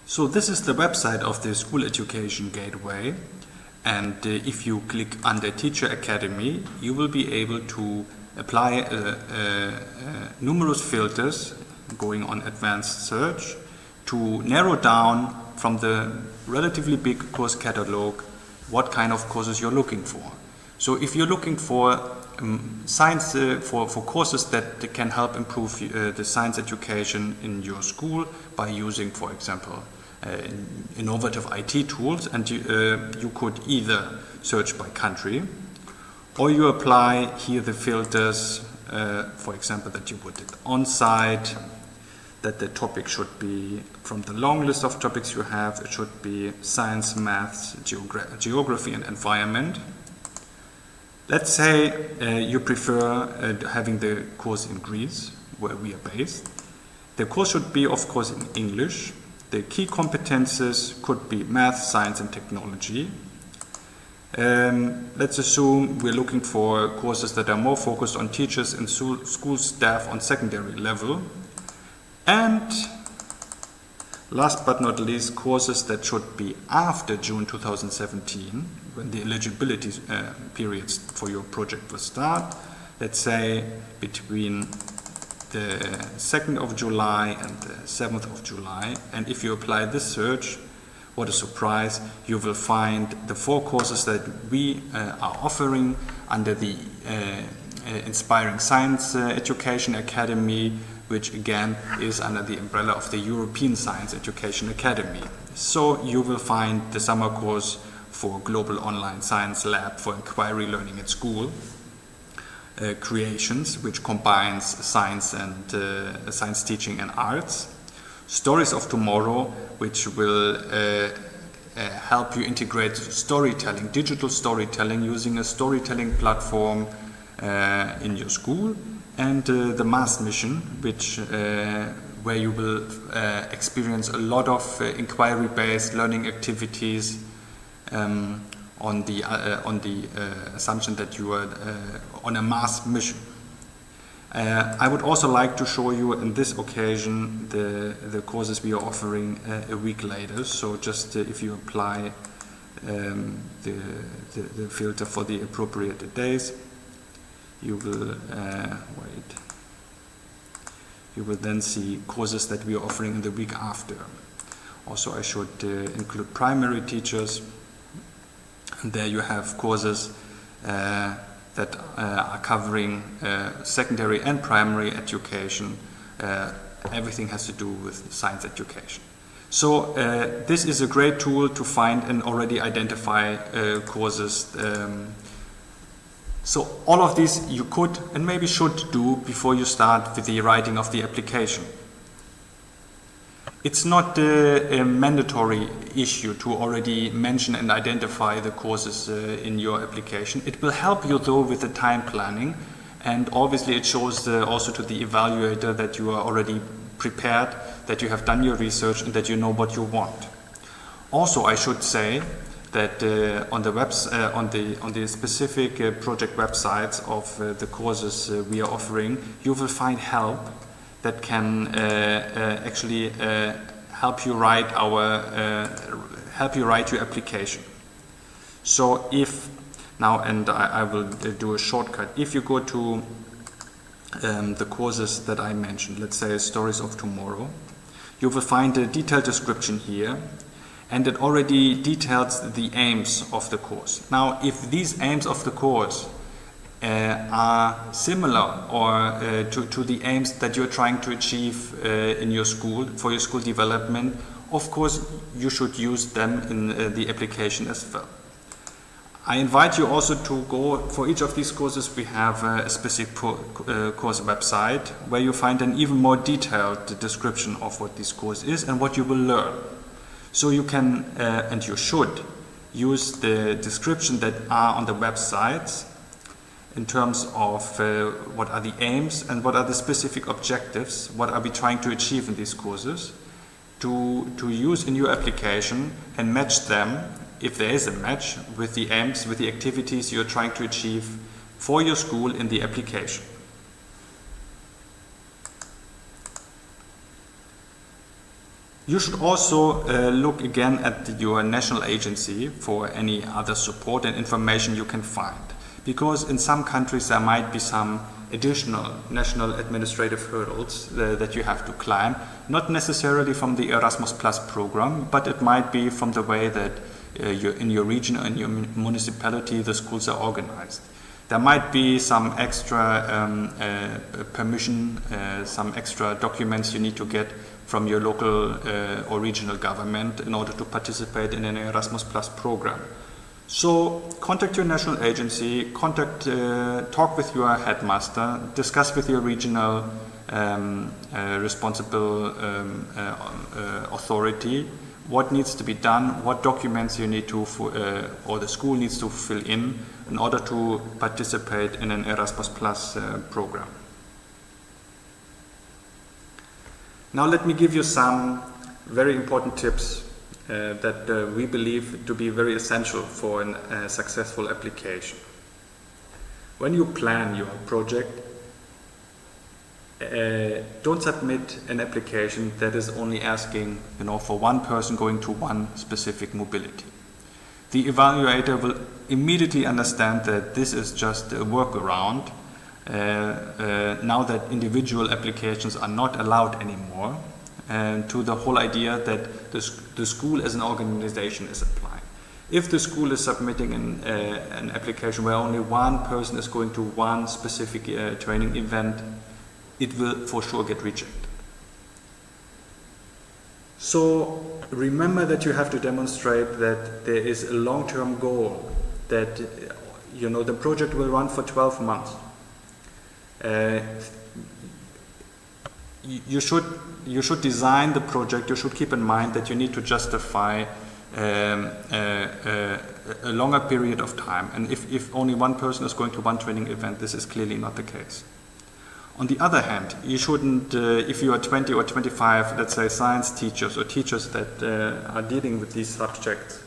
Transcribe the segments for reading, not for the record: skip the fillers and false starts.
So this is the website of the School Education Gateway, and if you click under Teacher Academy, you will be able to apply numerous filters going on advanced search to narrow down from the relatively big course catalog what kind of courses you're looking for. So if you're looking for science, for courses that can help improve the science education in your school by using, for example, innovative IT tools, and you could either search by country, or you apply here the filters, for example, that you put it on-site, that the topic should be, from the long list of topics you have, it should be science, maths, geography and environment. Let's say you prefer having the course in Greece, where we are based. The course should be, of course, in English. The key competences could be math, science and technology. Let's assume we're looking for courses that are more focused on teachers and school staff on secondary level. And last but not least, courses that should be after June 2017, when the eligibility periods for your project will start. Let's say between the 2nd of July and the 7th of July. And if you apply this search, what a surprise, you will find the 4 courses that we are offering under the Inspiring Science Education Academy, which again is under the umbrella of the European Science Education Academy. So you will find the summer course for Global Online Science Lab for Inquiry Learning at School, Creations, which combines science and science teaching and arts, Stories of Tomorrow, which will help you integrate storytelling, digital storytelling, using a storytelling platform in your school, and the Mars Mission, which where you will experience a lot of inquiry-based learning activities on the assumption that you are on a Mars mission. I would also like to show you in this occasion the courses we are offering a week later. So just if you apply the filter for the appropriate days, you will You will then see courses that we are offering in the week after. Also, I should include primary teachers. And there you have courses that are covering secondary and primary education. Everything has to do with science education. So this is a great tool to find and already identify courses. So all of these you could and maybe should do before you start with the writing of the application. It's not a mandatory issue to already mention and identify the courses in your application. It will help you though with the time planning, and obviously it shows also to the evaluator that you are already prepared, that you have done your research and that you know what you want. Also, I should say that on the specific project websites of the courses we are offering, you will find help that can actually help you write your application. So if now, and I will do a shortcut. If you go to the courses that I mentioned, let's say Stories of Tomorrow, you will find a detailed description here, and it already details the aims of the course. Now, if these aims of the course are similar or to the aims that you're trying to achieve in your school, for your school development, of course you should use them in the application as well. I invite you also to go, for each of these courses we have a specific course website where you find an even more detailed description of what this course is and what you will learn. So you can, and you should, use the description that are on the websites in terms of what are the aims and what are the specific objectives, what are we trying to achieve in these courses, to use in your application and match them, if there is a match, with the aims, with the activities you're trying to achieve for your school in the application. You should also look again at your national agency for any other support and information you can find. Because in some countries there might be some additional national administrative hurdles that you have to climb, not necessarily from the Erasmus Plus program, but it might be from the way that in your region and your municipality the schools are organized. There might be some extra permission, some extra documents you need to get from your local or regional government in order to participate in an Erasmus Plus program. So contact your national agency, talk with your headmaster, discuss with your regional responsible authority what needs to be done, what documents you need to, or the school needs to fill in order to participate in an Erasmus Plus program. Now let me give you some very important tips that we believe to be very essential for a successful application. When you plan your project, don't submit an application that is only asking, for one person going to one specific mobility. The evaluator will immediately understand that this is just a workaround now that individual applications are not allowed anymore, to the whole idea that the school as an organization is applying. If the school is submitting an application where only one person is going to one specific training event, it will for sure get rejected. So remember that you have to demonstrate that there is a long-term goal, that the project will run for 12 months. You should design the project, you should keep in mind that you need to justify a longer period of time. And if only one person is going to one training event, this is clearly not the case. On the other hand, you shouldn't, if you are 20 or 25, let's say science teachers or teachers that are dealing with these subjects,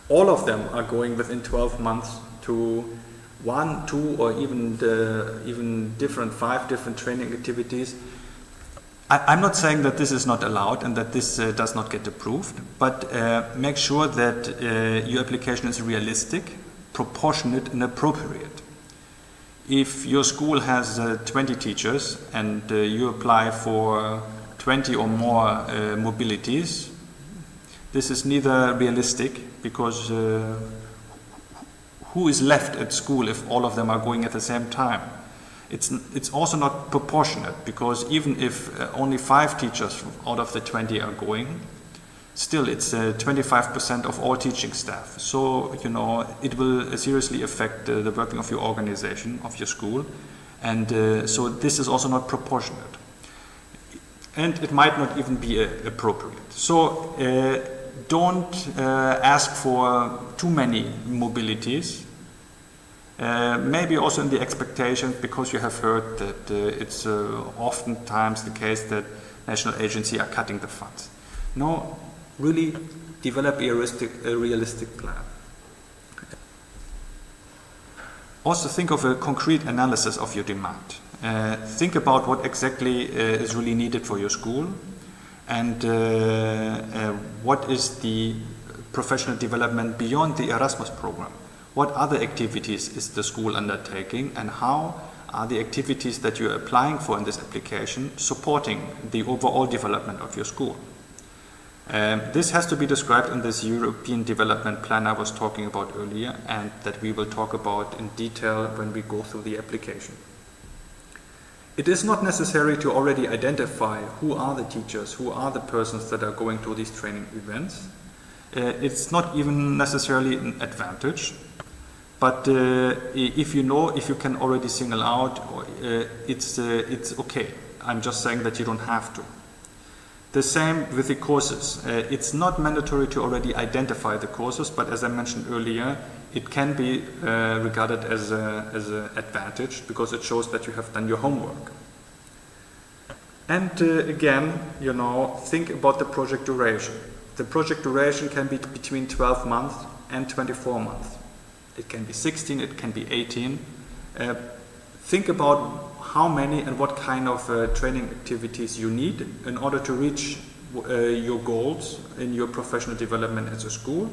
all of them are going within 12 months to 1, 2, or even 5 different training activities. I'm not saying that this is not allowed and that this does not get approved, but make sure that your application is realistic, proportionate and appropriate. If your school has 20 teachers and you apply for 20 or more mobilities, this is neither realistic, because who is left at school if all of them are going at the same time? It's also not proportionate, because even if only 5 teachers out of the 20 are going, still it's 25% of all teaching staff. So, it will seriously affect the working of your organization, of your school. And so this is also not proportionate. And it might not even be appropriate. So don't ask for too many mobilities. Maybe also in the expectation, because you have heard that it's oftentimes the case that national agencies are cutting the funds. No, really develop a realistic plan. Also think of a concrete analysis of your demand. Think about what exactly is really needed for your school, and what is the professional development beyond the Erasmus program. What other activities is the school undertaking, and how are the activities that you're applying for in this application supporting the overall development of your school? This has to be described in this European development plan I was talking about earlier, and that we will talk about in detail when we go through the application. It is not necessary to already identify who are the teachers, who are the persons that are going to these training events. It's not even necessarily an advantage. But if you can already single out, it's okay. I'm just saying that you don't have to. The same with the courses. It's not mandatory to already identify the courses, but as I mentioned earlier, it can be regarded as an advantage, because it shows that you have done your homework. And again, think about the project duration. The project duration can be between 12 months and 24 months. It can be 16, it can be 18. Think about how many and what kind of training activities you need in order to reach your goals in your professional development as a school.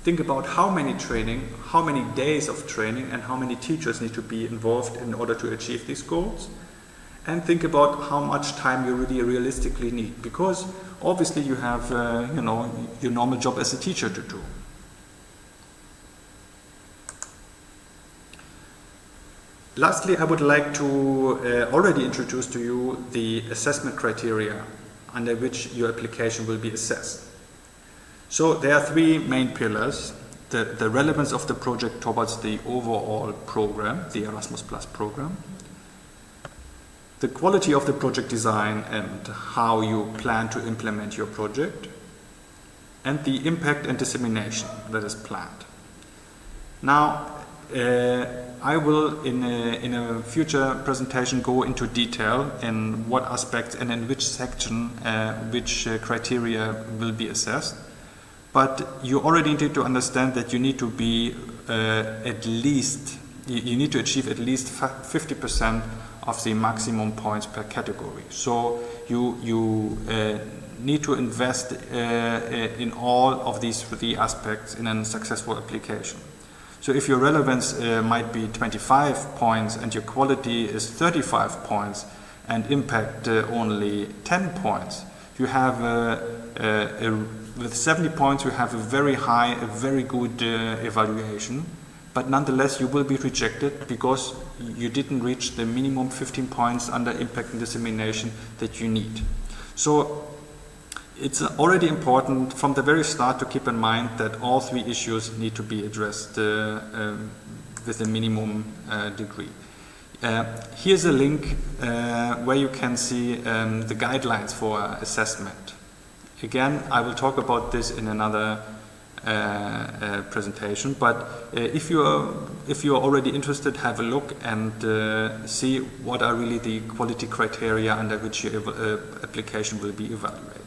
Think about how many training, how many days of training, and how many teachers need to be involved in order to achieve these goals. And think about how much time you really realistically need, because obviously you have, you know, your normal job as a teacher to do. Lastly, I would like to already introduce to you the assessment criteria under which your application will be assessed. So there are three main pillars: the relevance of the project towards the overall program, the Erasmus Plus program, the quality of the project design and how you plan to implement your project, and the impact and dissemination that is planned. Now, I will in a future presentation go into detail in what aspects and in which section which criteria will be assessed. But you already need to understand that you need to be you need to achieve at least 50% of the maximum points per category. So you need to invest in all of these three aspects in a successful application. So if your relevance might be 25 points and your quality is 35 points and impact only 10 points, you have with 70 points you have a very high, a very good evaluation, but nonetheless you will be rejected because you didn't reach the minimum 15 points under impact and dissemination that you need. So it's already important from the very start to keep in mind that all three issues need to be addressed with a minimum degree. Here's a link where you can see the guidelines for assessment. Again, I will talk about this in another presentation, but if you are already interested, have a look and see what are really the quality criteria under which your application will be evaluated.